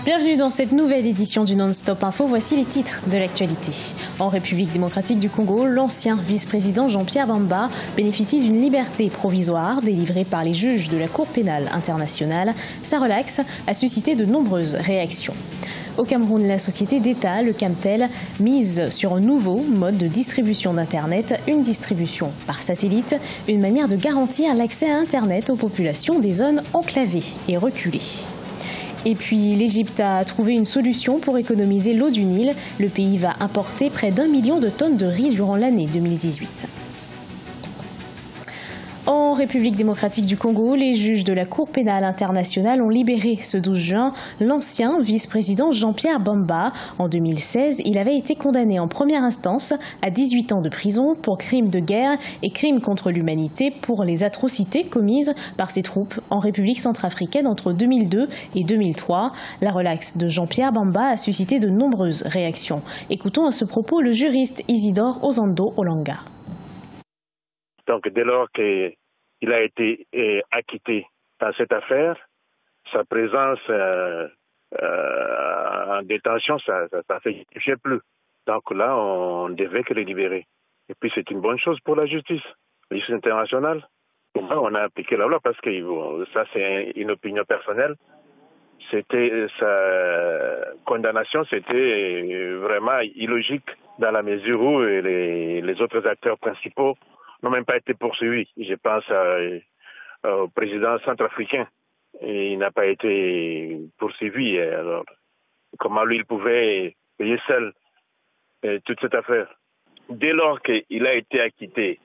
Bienvenue dans cette nouvelle édition du Non-Stop Info. Voici les titres de l'actualité. En République démocratique du Congo, l'ancien vice-président Jean-Pierre Bemba bénéficie d'une liberté provisoire délivrée par les juges de la Cour pénale internationale. Sa relaxe a suscité de nombreuses réactions. Au Cameroun, la société d'État, le Camtel, mise sur un nouveau mode de distribution d'Internet, une distribution par satellite, une manière de garantir l'accès à Internet aux populations des zones enclavées et reculées. Et puis l'Égypte a trouvé une solution pour économiser l'eau du Nil. Le pays va importer près d'1 million de tonnes de riz durant l'année 2018. En République démocratique du Congo, les juges de la Cour pénale internationale ont libéré ce 12 juin l'ancien vice-président Jean-Pierre Bemba. En 2016, il avait été condamné en première instance à 18 ans de prison pour crimes de guerre et crimes contre l'humanité pour les atrocités commises par ses troupes en République centrafricaine entre 2002 et 2003. La relaxe de Jean-Pierre Bemba a suscité de nombreuses réactions. Écoutons à ce propos le juriste Isidore Ozando Olanga. Donc, dès lors qu'il a été acquitté dans cette affaire, sa présence en détention, ça ne fait plus. Donc là, on devait que le libérer. Et puis, c'est une bonne chose pour la justice internationale. Pour moi, on a appliqué la loi parce que ça, c'est une opinion personnelle. Sa condamnation, c'était vraiment illogique dans la mesure où les autres acteurs principaux n'ont même pas été poursuivis. Je pense au président centrafricain. Il n'a pas été poursuivi. Alors, comment lui, il pouvait payer seul toute cette affaire? Dès lors qu'il a été acquitté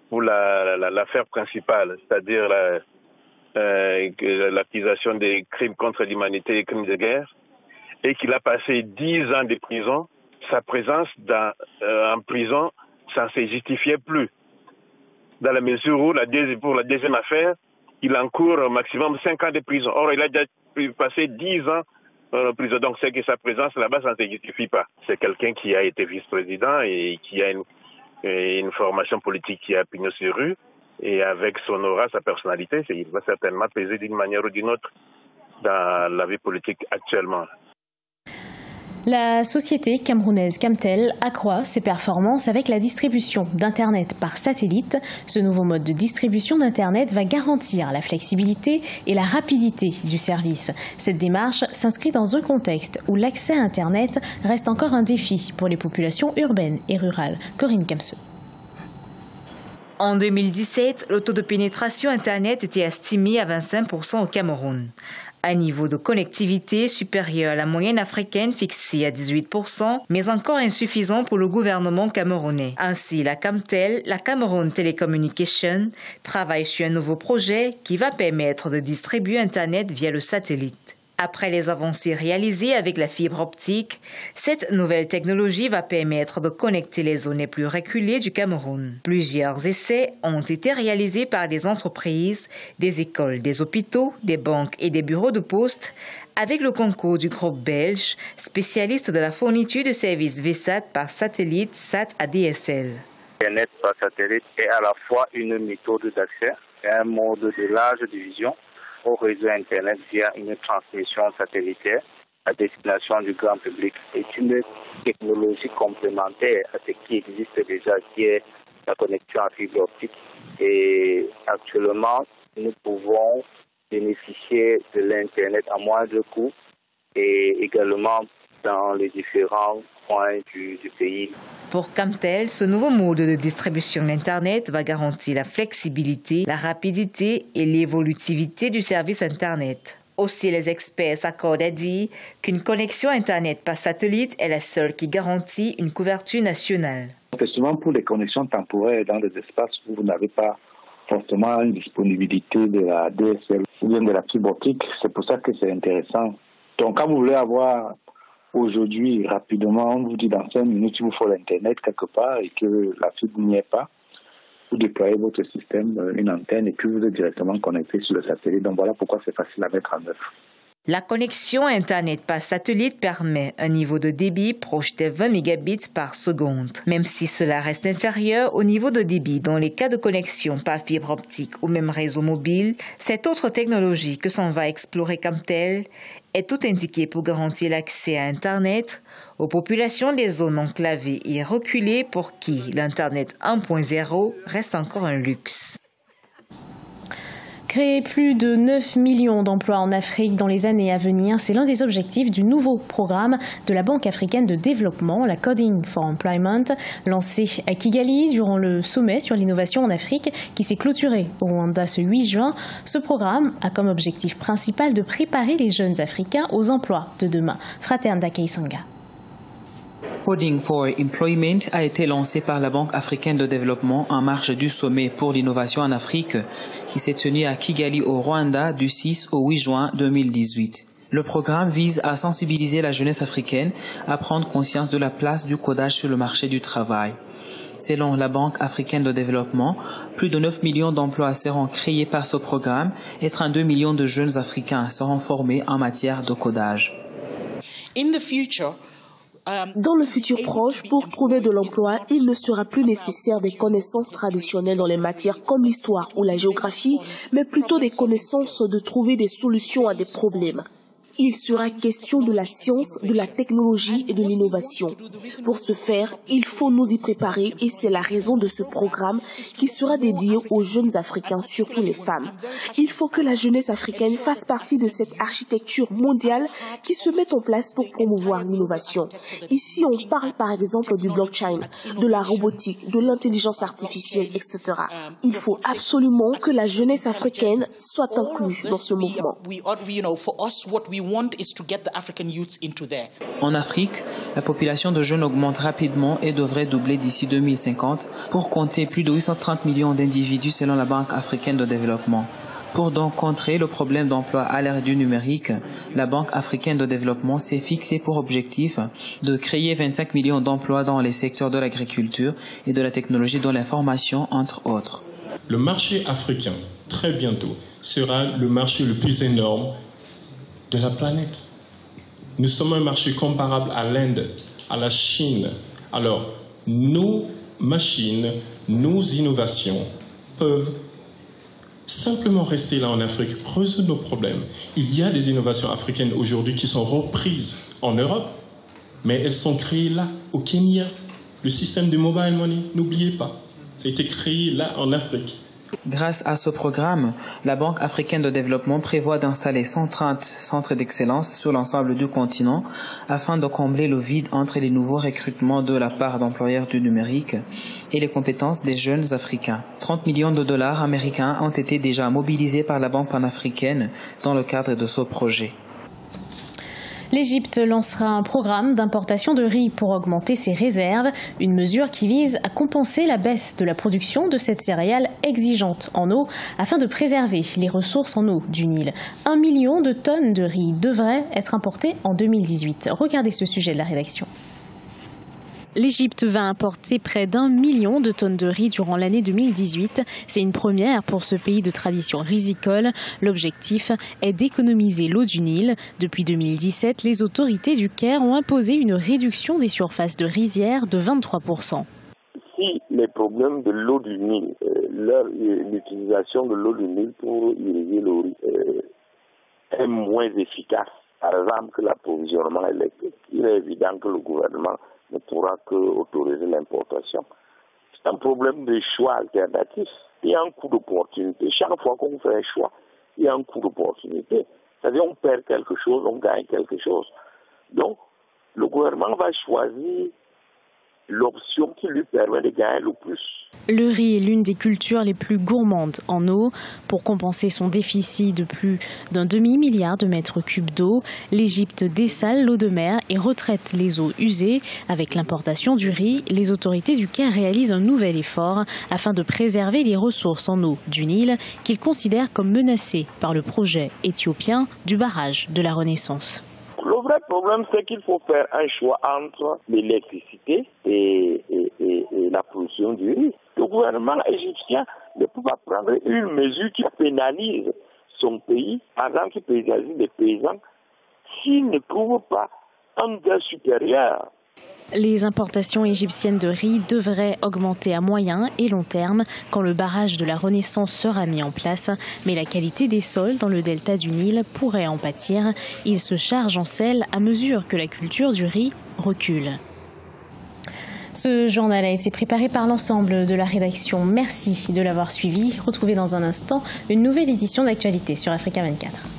pour l'affaire principale, c'est-à-dire l'accusation des crimes contre l'humanité et crimes de guerre, et qu'il a passé 10 ans de prison, sa présence en prison, ça ne se justifiait plus. Dans la mesure où, pour la deuxième affaire, il encourt au maximum 5 ans de prison. Or, il a déjà passé 10 ans en prison. Donc, c'est que sa présence là-bas, ça ne se justifie pas. C'est quelqu'un qui a été vice-président et qui a une formation politique qui a pignon sur rue. Et avec son aura, sa personnalité, il va certainement peser d'une manière ou d'une autre dans la vie politique actuellement. La société camerounaise Camtel accroît ses performances avec la distribution d'Internet par satellite. Ce nouveau mode de distribution d'Internet va garantir la flexibilité et la rapidité du service. Cette démarche s'inscrit dans un contexte où l'accès à Internet reste encore un défi pour les populations urbaines et rurales. Corinne Kamseux. En 2017, le taux de pénétration Internet était estimé à 25% au Cameroun. Un niveau de connectivité supérieur à la moyenne africaine fixée à 18%, mais encore insuffisant pour le gouvernement camerounais. Ainsi, la Camtel, la Cameroun Telecommunication, travaille sur un nouveau projet qui va permettre de distribuer Internet via le satellite. Après les avancées réalisées avec la fibre optique, cette nouvelle technologie va permettre de connecter les zones les plus reculées du Cameroun. Plusieurs essais ont été réalisés par des entreprises, des écoles, des hôpitaux, des banques et des bureaux de poste, avec le concours du groupe belge, spécialiste de la fourniture de services VSAT par satellite SAT-ADSL. Internet par satellite est à la fois une méthode d'accès et un mode de large diffusion au réseau Internet via une transmission satellitaire à destination du grand public. C'est une technologie complémentaire à ce qui existe déjà, qui est la connexion en fibre optique. Et actuellement, nous pouvons bénéficier de l'Internet à moindre coût et également dans les différents points du pays. Pour Camtel, ce nouveau mode de distribution d'Internet va garantir la flexibilité, la rapidité et l'évolutivité du service Internet. Aussi, les experts s'accordent à dire qu'une connexion Internet par satellite est la seule qui garantit une couverture nationale. C'est souvent pour les connexions temporaires dans des espaces où vous n'avez pas forcément une disponibilité de la DSL ou bien de la fibre optique. C'est pour ça que c'est intéressant. Donc, quand vous voulez avoir aujourd'hui, rapidement, on vous dit dans 5 minutes, il vous faut l'Internet quelque part et que la fibre n'y est pas. Vous déployez votre système, une antenne, et puis vous êtes directement connecté sur le satellite. Donc voilà pourquoi c'est facile à mettre en œuvre. La connexion Internet par satellite permet un niveau de débit proche des 20 mégabits par seconde. Même si cela reste inférieur au niveau de débit dans les cas de connexion par fibre optique ou même réseau mobile, cette autre technologie que s'en va explorer comme telle est tout indiquée pour garantir l'accès à Internet aux populations des zones enclavées et reculées pour qui l'Internet 1.0 reste encore un luxe. Créer plus de 9 millions d'emplois en Afrique dans les années à venir, c'est l'un des objectifs du nouveau programme de la Banque africaine de développement, la Coding for Employment, lancé à Kigali durant le sommet sur l'innovation en Afrique qui s'est clôturé au Rwanda ce 8 juin. Ce programme a comme objectif principal de préparer les jeunes Africains aux emplois de demain. Fraternda Keisanga. Coding for Employment a été lancé par la Banque africaine de développement en marge du sommet pour l'innovation en Afrique qui s'est tenu à Kigali au Rwanda du 6 au 8 juin 2018. Le programme vise à sensibiliser la jeunesse africaine à prendre conscience de la place du codage sur le marché du travail. Selon la Banque africaine de développement, plus de 9 millions d'emplois seront créés par ce programme et 32 millions de jeunes Africains seront formés en matière de codage. Dans le futur proche, pour trouver de l'emploi, il ne sera plus nécessaire des connaissances traditionnelles dans les matières comme l'histoire ou la géographie, mais plutôt des connaissances de trouver des solutions à des problèmes. Il sera question de la science, de la technologie et de l'innovation. Pour ce faire, il faut nous y préparer et c'est la raison de ce programme qui sera dédié aux jeunes Africains, surtout les femmes. Il faut que la jeunesse africaine fasse partie de cette architecture mondiale qui se met en place pour promouvoir l'innovation. Ici, on parle par exemple du blockchain, de la robotique, de l'intelligence artificielle, etc. Il faut absolument que la jeunesse africaine soit incluse dans ce mouvement. En Afrique, la population de jeunes augmente rapidement et devrait doubler d'ici 2050 pour compter plus de 830 millions d'individus selon la Banque africaine de développement. Pour donc contrer le problème d'emploi à l'ère du numérique, la Banque africaine de développement s'est fixée pour objectif de créer 25 millions d'emplois dans les secteurs de l'agriculture et de la technologie de l'information, entre autres. Le marché africain, très bientôt, sera le marché le plus énorme de la planète. Nous sommes un marché comparable à l'Inde, à la Chine. Alors, nos machines, nos innovations peuvent simplement rester là en Afrique, résoudre nos problèmes. Il y a des innovations africaines aujourd'hui qui sont reprises en Europe, mais elles sont créées là, au Kenya. Le système de mobile money, n'oubliez pas, ça a été créé là en Afrique. Grâce à ce programme, la Banque africaine de développement prévoit d'installer 130 centres d'excellence sur l'ensemble du continent afin de combler le vide entre les nouveaux recrutements de la part d'employeurs du numérique et les compétences des jeunes Africains. 30 millions de dollars américains ont été déjà mobilisés par la Banque panafricaine dans le cadre de ce projet. L'Égypte lancera un programme d'importation de riz pour augmenter ses réserves, une mesure qui vise à compenser la baisse de la production de cette céréale exigeante en eau afin de préserver les ressources en eau du Nil. 1 million de tonnes de riz devraient être importées en 2018. Regardez ce sujet de la rédaction. L'Égypte va importer près d'1 million de tonnes de riz durant l'année 2018. C'est une première pour ce pays de tradition risicole. L'objectif est d'économiser l'eau du Nil. Depuis 2017, les autorités du Caire ont imposé une réduction des surfaces de rizières de 23%. Si les problèmes de l'eau du Nil, l'utilisation de l'eau du Nil pour irriguer le riz est moins efficace, par exemple, que l'approvisionnement électrique, il est évident que le gouvernement ne pourra qu'autoriser l'importation. C'est un problème de choix alternatif. Il y a un coût d'opportunité. Chaque fois qu'on fait un choix, il y a un coût d'opportunité. C'est-à-dire on perd quelque chose, on gagne quelque chose. Donc, le gouvernement va choisir l'option qui lui permet de gagner le plus. Le riz est l'une des cultures les plus gourmandes en eau. Pour compenser son déficit de plus d'un demi-milliard de mètres cubes d'eau, l'Égypte dessale l'eau de mer et retraite les eaux usées. Avec l'importation du riz, les autorités du Caire réalisent un nouvel effort afin de préserver les ressources en eau du Nil qu'ils considèrent comme menacées par le projet éthiopien du barrage de la Renaissance. Le vrai problème, c'est qu'il faut faire un choix entre l'électricité et la production du riz. Le gouvernement égyptien ne peut pas prendre une mesure qui pénalise son pays, par exemple qui pénalise les paysans qui ne trouvent pas un gain supérieur. Les importations égyptiennes de riz devraient augmenter à moyen et long terme quand le barrage de la Renaissance sera mis en place. Mais la qualité des sols dans le delta du Nil pourrait en pâtir. Il se charge en sel à mesure que la culture du riz recule. Ce journal a été préparé par l'ensemble de la rédaction. Merci de l'avoir suivi. Retrouvez dans un instant une nouvelle édition d'Actualité sur Africa 24.